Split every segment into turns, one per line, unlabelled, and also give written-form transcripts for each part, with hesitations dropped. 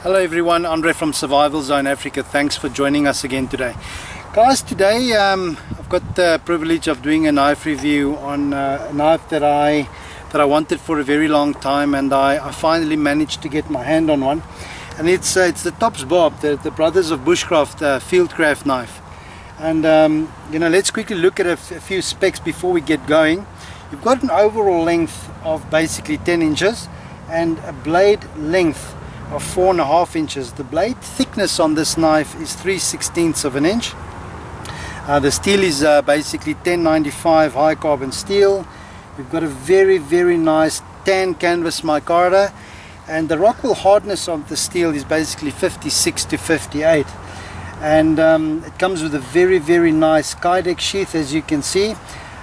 Hello everyone, Andre from Survival Zone Africa. Thanks for joining us again today. Guys, today I've got the privilege of doing a knife review on a knife that I wanted for a very long time, and I finally managed to get my hand on one. And it's the Tops Bob, the Brothers of Bushcraft Fieldcraft knife. And let's quickly look at a few specs before we get going. You've got an overall length of basically 10 inches and a blade length of 4.5 inches. The blade thickness on this knife is 3/16 of an inch. The steel is basically 1095 high carbon steel. We've got a very nice tan canvas micarta, and the rockwool hardness of the steel is basically 56 to 58. And it comes with a very nice Kydex sheath, as you can see.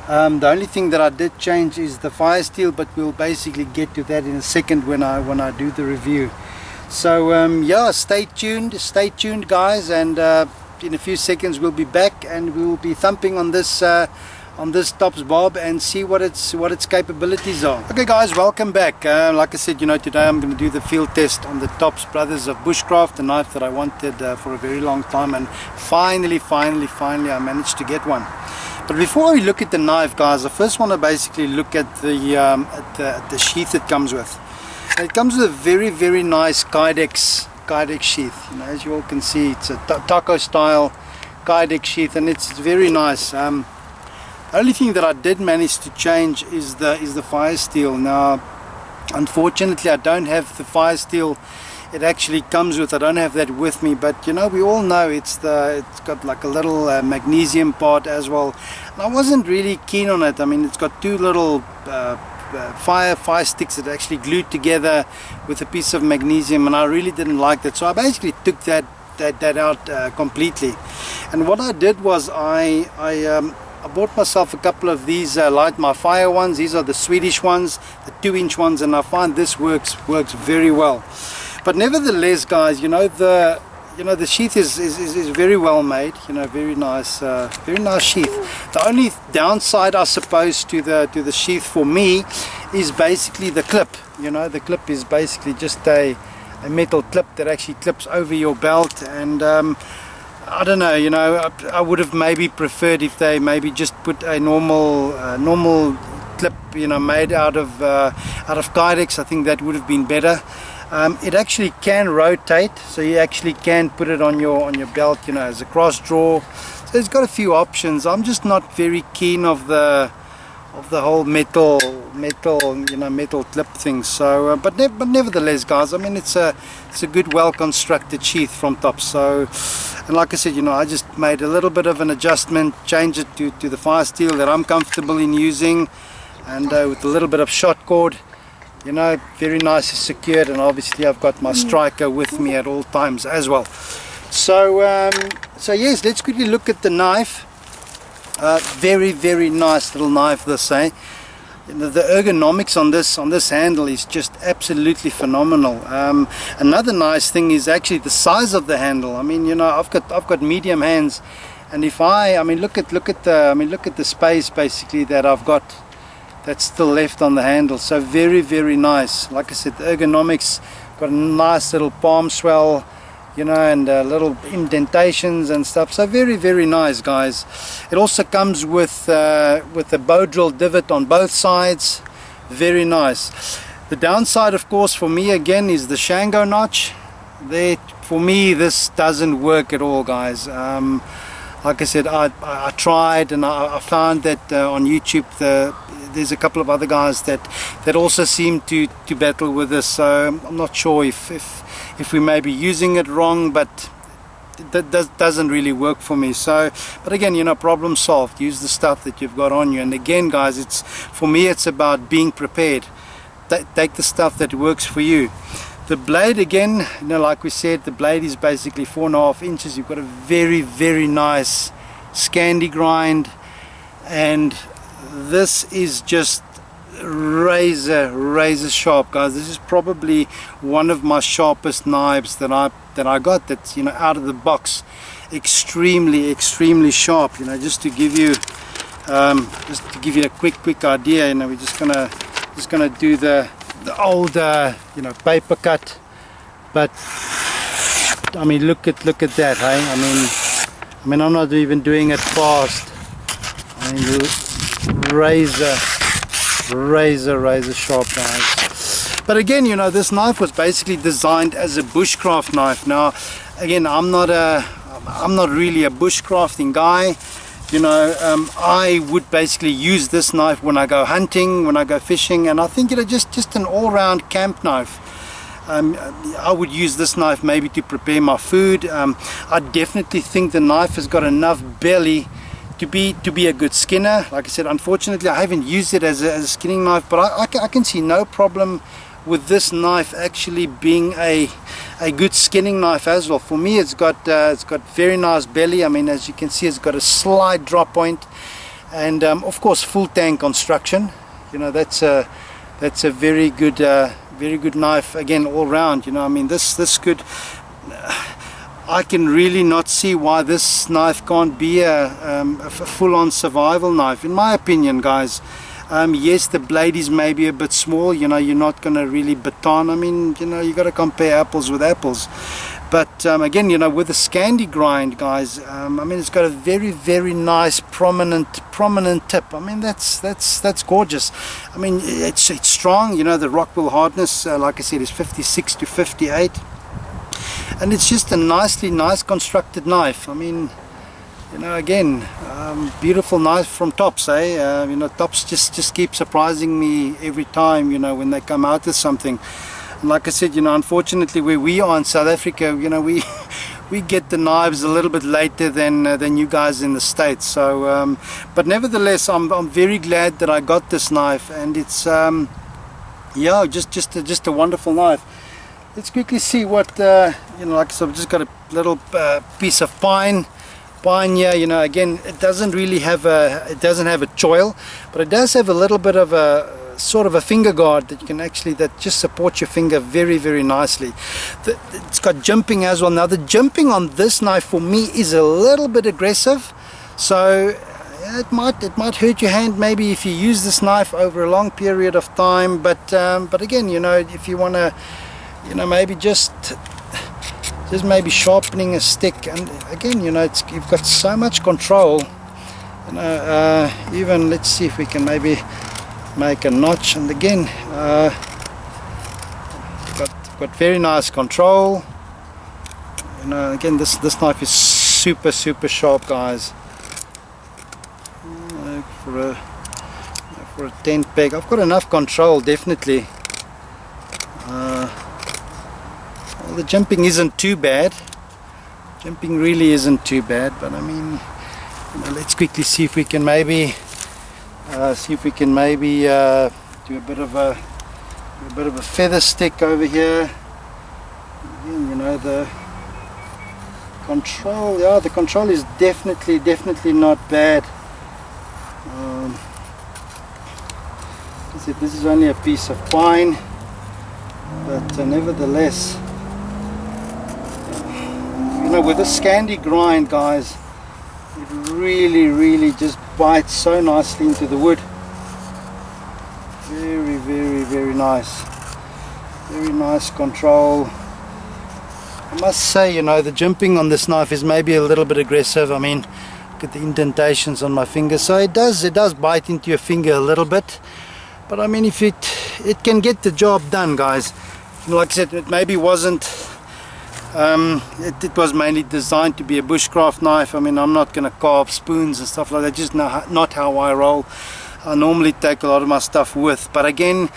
The only thing that I did change is the firesteel, but we'll basically get to that in a second when I do the review. So yeah, stay tuned guys, and in a few seconds we'll be back and we'll be thumping on this Tops Bob and see what its capabilities are. Okay guys, welcome back. Like I said, today I'm going to do the field test on the Tops Brothers of Bushcraft, a knife that I wanted for a very long time, and finally I managed to get one. But before we look at the knife, guys, I first want to basically look at the sheath it comes with. It comes with a very nice Kydex sheath. As you all can see, it's a taco style Kydex sheath, and it's very nice. The only thing that I did manage to change is the firesteel. Now, unfortunately, I don't have the firesteel it actually comes with. I don't have that with me, but we all know it's got like a little magnesium part as well, and I wasn't really keen on it. I mean, it's got two little fire sticks that are actually glued together with a piece of magnesium, and I really didn't like that, so I basically took that out completely. And what I did was I bought myself a couple of these Light My Fire ones. These are the Swedish ones, the 2-inch ones, and I find this works very well. But nevertheless, guys, the sheath is very well made. Very nice sheath. The only downside, I suppose, to the sheath for me is basically the clip. The clip is basically just a metal clip that actually clips over your belt, and I don't know. I would have maybe preferred if they maybe just put a normal clip, made out of Kydex. I think that would have been better. It actually can rotate, so you actually can put it on your belt, as a cross draw. So it's got a few options. I'm just not very keen of the whole metal clip thing. So, but nevertheless, guys, I mean, it's a good, well constructed sheath from Tops. So, and like I said, I just made a little bit of an adjustment, changed it to the firesteel that I'm comfortable in using, and with a little bit of shot cord. Very nicely secured, and obviously I've got my striker with me at all times as well. So yes, let's quickly look at the knife. Very nice little knife, this, eh? The ergonomics on this handle is just absolutely phenomenal. Another nice thing is actually the size of the handle. I mean, I've got medium hands, and if I mean, look at the space basically that I've got that's still left on the handle. So very nice. Like I said, the ergonomics, got a nice little palm swell, and little indentations and stuff. So very nice, guys. It also comes with a bow drill divot on both sides. Very nice. The downside, of course, for me again is the Shango notch. There, for me, this doesn't work at all, guys. Like I said, I tried, and I found that on YouTube there's a couple of other guys that also seem to battle with this. So I'm not sure if we may be using it wrong, but that doesn't really work for me. So, but again, problem solved. Use the stuff that you've got on you. And again, guys, for me it's about being prepared. Take the stuff that works for you. The blade, again, like we said, the blade is basically 4.5 inches. You've got a very nice Scandi grind, and this is just razor sharp, guys. This is probably one of my sharpest knives that I got. That's out of the box, extremely sharp. Just to give you a quick idea. We're just gonna do the old paper cut, but I mean, look at that, hey? I mean, I'm not even doing it fast. I mean, razor sharp knives. But again, you know, this knife was basically designed as a bushcraft knife. Now, again, I'm not really a bushcrafting guy. You know, I would basically use this knife when I go hunting, when I go fishing, and I think, you know, just an all-round camp knife. I would use this knife maybe to prepare my food. I definitely think the knife has got enough belly to be a good skinner. Like I said, unfortunately I haven't used it as a skinning knife, but I can see no problem with this knife actually being a good skinning knife as well. For me, it's got very nice belly. I mean, as you can see, it's got a slight drop point, and of course full tank construction. You know, that's a very good knife again all round. You know, I mean, this could, I can really not see why this knife can't be a full-on survival knife, in my opinion, guys. Yes, the blade is maybe a bit small. You know, you're not going to really baton. I mean, you know, you got to compare apples with apples. But again, you know, with the Scandi grind, guys, I mean, it's got a very nice prominent tip. I mean, that's gorgeous. I mean, it's strong. You know, the Rockwell hardness, like I said, is 56 to 58, and it's just a nice constructed knife. I mean, you know, again, beautiful knife from Tops, eh? You know, Tops just keep surprising me every time, you know, when they come out with something. And like I said, you know, unfortunately where we are in South Africa, you know, we get the knives a little bit later than you guys in the States. So but nevertheless, I'm very glad that I got this knife, and it's yeah, just a wonderful knife. Let's quickly see what you know, like I said, I've just got a little piece of pine here. You know, again, it doesn't have a choil, but it does have a little bit of a sort of a finger guard that you can actually, that just supports your finger very nicely. It's got jimping as well. Now the jimping on this knife for me is a little bit aggressive, so it might hurt your hand maybe if you use this knife over a long period of time. But again, you know, if you want to, you know, maybe just maybe sharpening a stick, and again, you know, you've got so much control. You know, even let's see if we can maybe make a notch, and again, got very nice control. You know, again, this knife is super sharp, guys. For a tent peg, I've got enough control, definitely. Well, the jumping isn't too bad. Jumping really isn't too bad, but I mean, you know, let's quickly see if we can maybe do a bit of a feather stick over here. Again, you know, the control, yeah, the control is definitely not bad. This is only a piece of pine, but nevertheless, you know, with the Scandi grind, guys, it really just bites so nicely into the wood. Very nice. Very nice control. I must say, you know, the jimping on this knife is maybe a little bit aggressive. I mean, look at the indentations on my finger. So it does bite into your finger a little bit. But I mean, if it can get the job done, guys. Like I said, it maybe wasn't, it was mainly designed to be a bushcraft knife. I mean, I'm not going to carve spoons and stuff like that, just not how I roll. I normally take a lot of my stuff with, but again,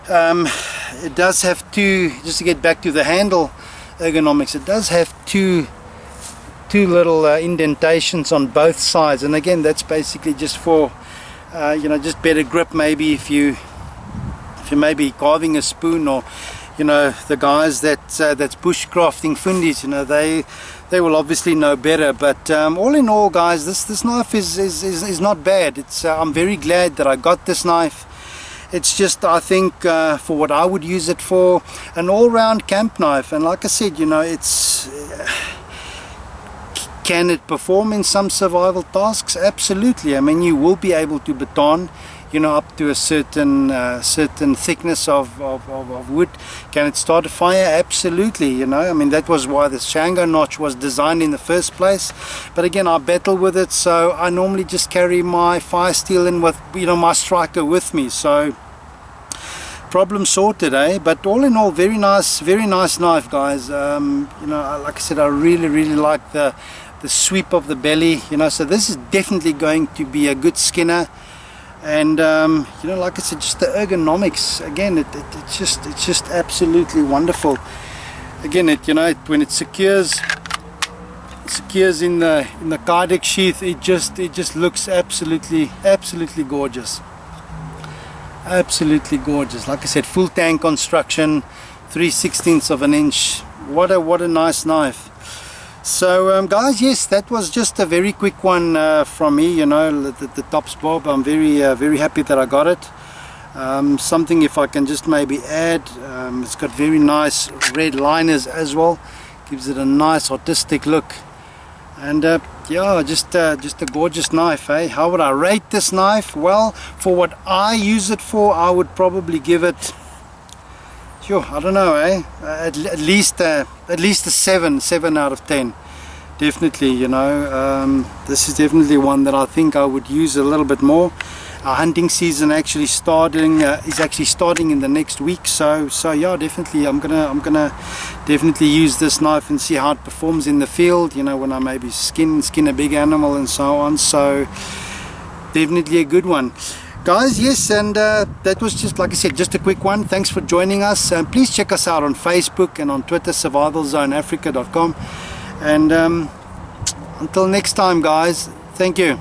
it does have just to get back to the handle ergonomics, it does have two little indentations on both sides, and again, that's basically just for you know, just better grip. Maybe if you maybe carving a spoon, or you know, the guys that's bushcrafting fundies, you know, they will obviously know better. But all in all, guys, this knife is not bad. It's I'm very glad that I got this knife. It's just, I think, for what I would use it for, an all-round camp knife. And like I said, you know, it's Can it perform in some survival tasks? Absolutely. I mean, you will be able to baton, you know, up to a certain thickness of wood. Can it start a fire? Absolutely. You know, I mean, that was why the Shango notch was designed in the first place. But again, I battle with it, so I normally just carry my firesteel in with, you know, my striker with me. So problem sorted, eh? But all in all, very nice knife, guys. You know, like I said, I really like the sweep of the belly, you know, so this is definitely going to be a good skinner. And you know, like I said, just the ergonomics, again, it's just absolutely wonderful. Again, you know, when it secures in the Kydex sheath, it just looks absolutely gorgeous. Absolutely gorgeous. Like I said, full tank construction, 3/16 of an inch. What a nice knife. So guys, yes, that was just a very quick one from me, you know, the Tops Bob. I'm very happy that I got it. Something, if I can just maybe add, it's got very nice red liners as well, gives it a nice artistic look. And yeah, just a gorgeous knife, eh? How would I rate this knife? Well, for what I use it for, I would probably give it, sure, I don't know, eh? At least a 7 out of 10. Definitely, you know, this is definitely one that I think I would use a little bit more. Our hunting season actually is actually starting in the next week, so yeah, definitely I'm gonna definitely use this knife and see how it performs in the field, you know, when I maybe skin a big animal and so on. So definitely a good one, guys. Yes, and that was just, like I said, just a quick one. Thanks for joining us, and please check us out on Facebook and on Twitter, survivalzoneafrica.com. And until next time, guys, thank you.